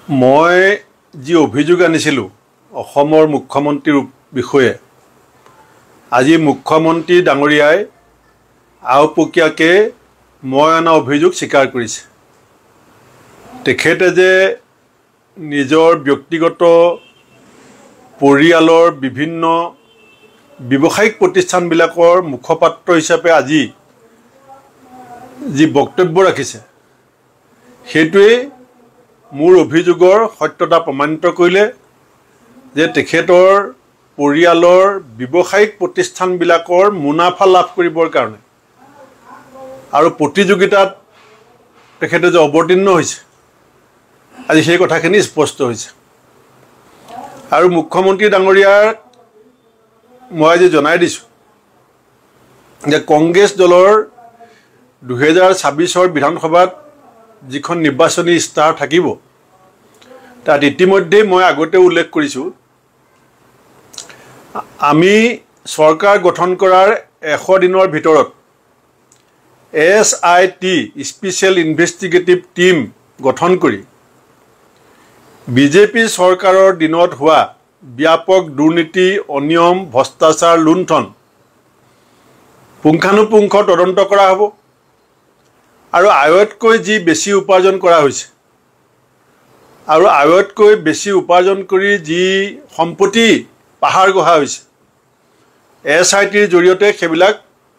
মই যি অভিযোগ আনিছিলোঁ অসমৰ মুখ্যমন্ত্ৰীৰ বিষয়ে আজি মুখ্যমন্ত্ৰী ডাঙৰীয়াই আওপকীয়াকৈ মই অনা অভিযোগ স্বীকাৰ কৰিছে। তেখেতে যে নিজৰ ব্যক্তিগত পৰিয়ালৰ বিভিন্ন ব্যৱসায়িক প্ৰতিষ্ঠানবিলাকৰ মুখপাত্ৰ হিচাপে আজি যি বক্তব্য ৰাখিছে সেইটোৱে মোৰ অভিযোগৰ সত্যতা প্ৰমাণিত কৰিলে যে তেখেতৰ পৰিয়ালৰ ব্যৱসায়িক প্ৰতিষ্ঠানবিলাকৰ মুনাফা লাভ কৰিবৰ কাৰণে আৰু প্ৰতিযোগিতাত তেখেতে যে অৱতীৰ্ণ হৈছে আজি সেই কথাখিনি স্পষ্ট হৈছে। আৰু মুখ্যমন্ত্ৰী ডাঙৰীয়াক মই আজি জনাই দিছোঁ যে কংগ্ৰেছ দলৰ 2026 বিধানসভাত যিখন নিৰ্বাচনী ইস্তাহাৰ থাকিব তাত ইতিমধ্যে মই আগতে উল্লেখ কৰিছোঁ আমি চৰকাৰ গঠন কৰাৰ 100 দিনৰ ভিতৰত SIT স্পেচিয়েল ইনভেষ্টিগেটিভ টিম গঠন কৰি বিজেপি চৰকাৰৰ দিনত হোৱা ব্যাপক দুৰ্নীতি অনিয়ম ভ্ৰষ্টাচাৰ লুণ্ঠন পুংখানুপুংখ তদন্ত কৰা হ'ব আৰু আয়তকৈ যি বেছি উপাৰ্জন কৰা হৈছে আৰু আয়তকৈ বেছি উপাৰ্জন কৰি যি সম্পত্তি পাহাৰ গঢ়া হৈছে SITৰ জৰিয়তে সেইবিলাক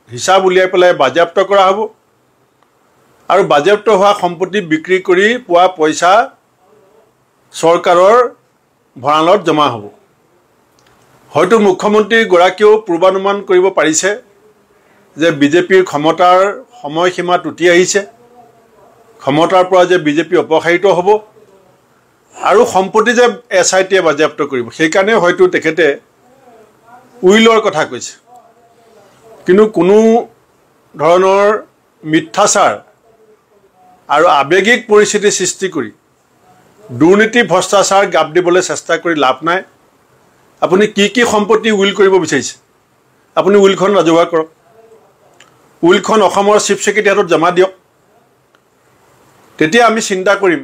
হিচাপ উলিয়াই পেলাই বাজেয়াপ্ত কৰা হ'ব আৰু বাজেয়াপ্ত হোৱা সম্পত্তি বিক্ৰী কৰি পোৱা পইচা চৰকাৰৰ ভঁৰালত জমা হ'ব। হয়তো মুখ্যমন্ত্ৰীগৰাকীয়েও পূৰ্বানুমান কৰিব পাৰিছে যে বিজেপিৰ ক্ষমতাৰ সময়সীমা টুটি আহিছে, ক্ষমতাৰ পৰা যে বিজেপি অপসাৰিত হ'ব আৰু সম্পত্তি যে SITয়ে বাজেয়াপ্ত কৰিব সেইকাৰণে হয়তো তেখেতে উইলৰ কথা কৈছে। কিন্তু কোনো ধৰণৰ মিথ্যাচাৰ আৰু আৱেগিক পৰিস্থিতি সৃষ্টি কৰি দুৰ্নীতি ভ্ৰষ্টাচাৰ গাপ দিবলৈ চেষ্টা কৰি লাভ নাই। আপুনি কি সম্পত্তি উইল কৰিব বিচাৰিছে আপুনি উইলখন ৰাজহুৱা কৰক, উইলখন অসমৰ চিফ ছেক্ৰেটাৰী হাতত জমা দিয়ক, তেতিয়া আমি চিন্তা কৰিম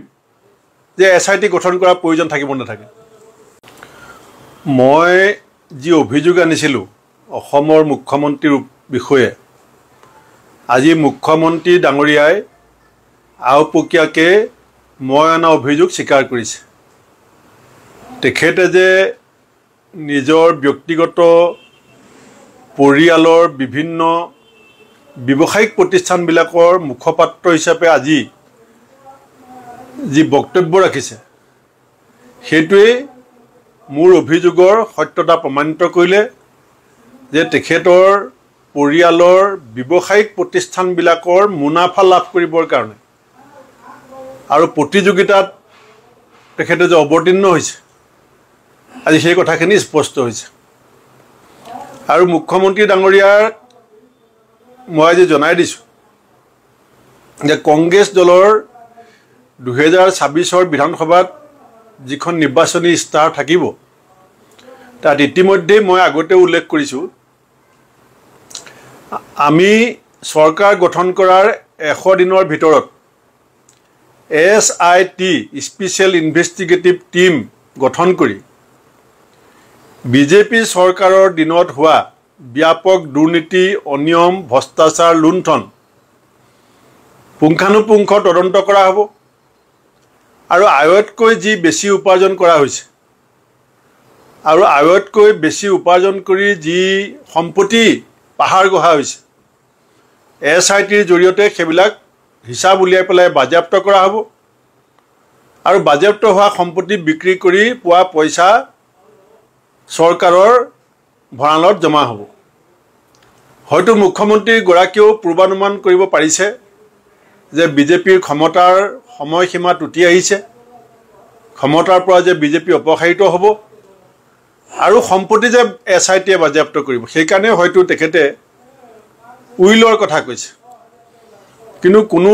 যে SIT গঠন কৰাৰ প্ৰয়োজন থাকিব নাথাকে। মই যি অভিযোগ আনিছিলোঁ অসমৰ মুখ্যমন্ত্ৰীৰ বিষয়ে আজি মুখ্যমন্ত্ৰী ডাঙৰীয়াই আওপকীয়াকৈ মই অনা অভিযোগ স্বীকাৰ কৰিছে। তেখেতে যে নিজৰ ব্যক্তিগত পৰিয়ালৰ বিভিন্ন ব্যৱসায়িক প্ৰতিষ্ঠানবিলাকৰ মুখপাত্ৰ হিচাপে আজি যি বক্তব্য ৰাখিছে সেইটোৱে মোৰ অভিযোগৰ সত্যতা প্ৰমাণিত কৰিলে যে তেখেতৰ পৰিয়ালৰ ব্যৱসায়িক প্ৰতিষ্ঠানবিলাকৰ মুনাফা লাভ কৰিবৰ কাৰণে আৰু প্ৰতিযোগিতাত তেখেতে যে অৱতীৰ্ণ হৈছে আজি সেই কথাখিনি স্পষ্ট হৈছে। আৰু মুখ্যমন্ত্ৰী ডাঙৰীয়াক মই আজি জনাই দিছোঁ যে কংগ্ৰেছ দলৰ 2026 বিধানসভাত যিখন নিৰ্বাচনী ইস্তাহাৰ থাকিব তাত ইতিমধ্যে মই আগতে উল্লেখ কৰিছোঁ আমি চৰকাৰ গঠন কৰাৰ 100 দিনৰ ভিতৰত SIT স্পেচিয়েল ইনভেষ্টিগেটিভ টিম গঠন কৰি বিজেপি চৰকাৰৰ দিনত হোৱা ব্যাপক দুৰ্নীতি অনিয়ম ভ্ৰষ্টাচাৰ লুণ্ঠন পুংখানুপুংখ তদন্ত কৰা হ'ব আৰু আয়তকৈ যি বেছি উপাৰ্জন কৰা হৈছে আৰু আয়তকৈ বেছি উপাৰ্জন কৰি যি সম্পত্তি পাহাৰ গঢ়া হৈছে SITৰ জৰিয়তে সেইবিলাক হিচাপ উলিয়াই পেলাই বাজেয়াপ্ত কৰা হ'ব আৰু বাজেয়াপ্ত হোৱা সম্পত্তি বিক্ৰী কৰি পোৱা পইচা চৰকাৰৰ ভঁৰালত জমা হ'ব। হয়তো মুখ্যমন্ত্ৰীগৰাকীয়েও পূৰ্বানুমান কৰিব পাৰিছে যে বিজেপিৰ ক্ষমতাৰ সময়সীমা টুটি আহিছে, ক্ষমতাৰ পৰা যে বিজেপি অপসাৰিত হ'ব আৰু সম্পত্তি যে SITয়ে বাজেয়াপ্ত কৰিব সেইকাৰণে হয়তো তেখেতে উইলৰ কথা কৈছে। কিন্তু কোনো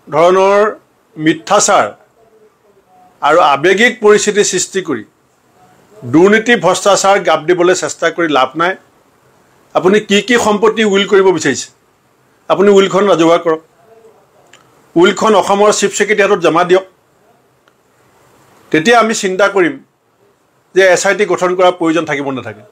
ধৰণৰ মিথ্যাচাৰ আৰু আৱেগিক পৰিস্থিতি সৃষ্টি কৰি দুৰ্নীতি ভ্ৰষ্টাচাৰ গাপ দিবলৈ চেষ্টা কৰি লাভ নাই। আপুনি কি সম্পত্তি উইল কৰিব বিচাৰিছে আপুনি উইলখন ৰাজহুৱা কৰক, উইলখন অসমৰ চিফ ছেক্ৰেটাৰী হাতত জমা দিয়ক, তেতিয়া আমি চিন্তা কৰিম যে SIT গঠন কৰাৰ প্ৰয়োজন থাকিব নাথাকে।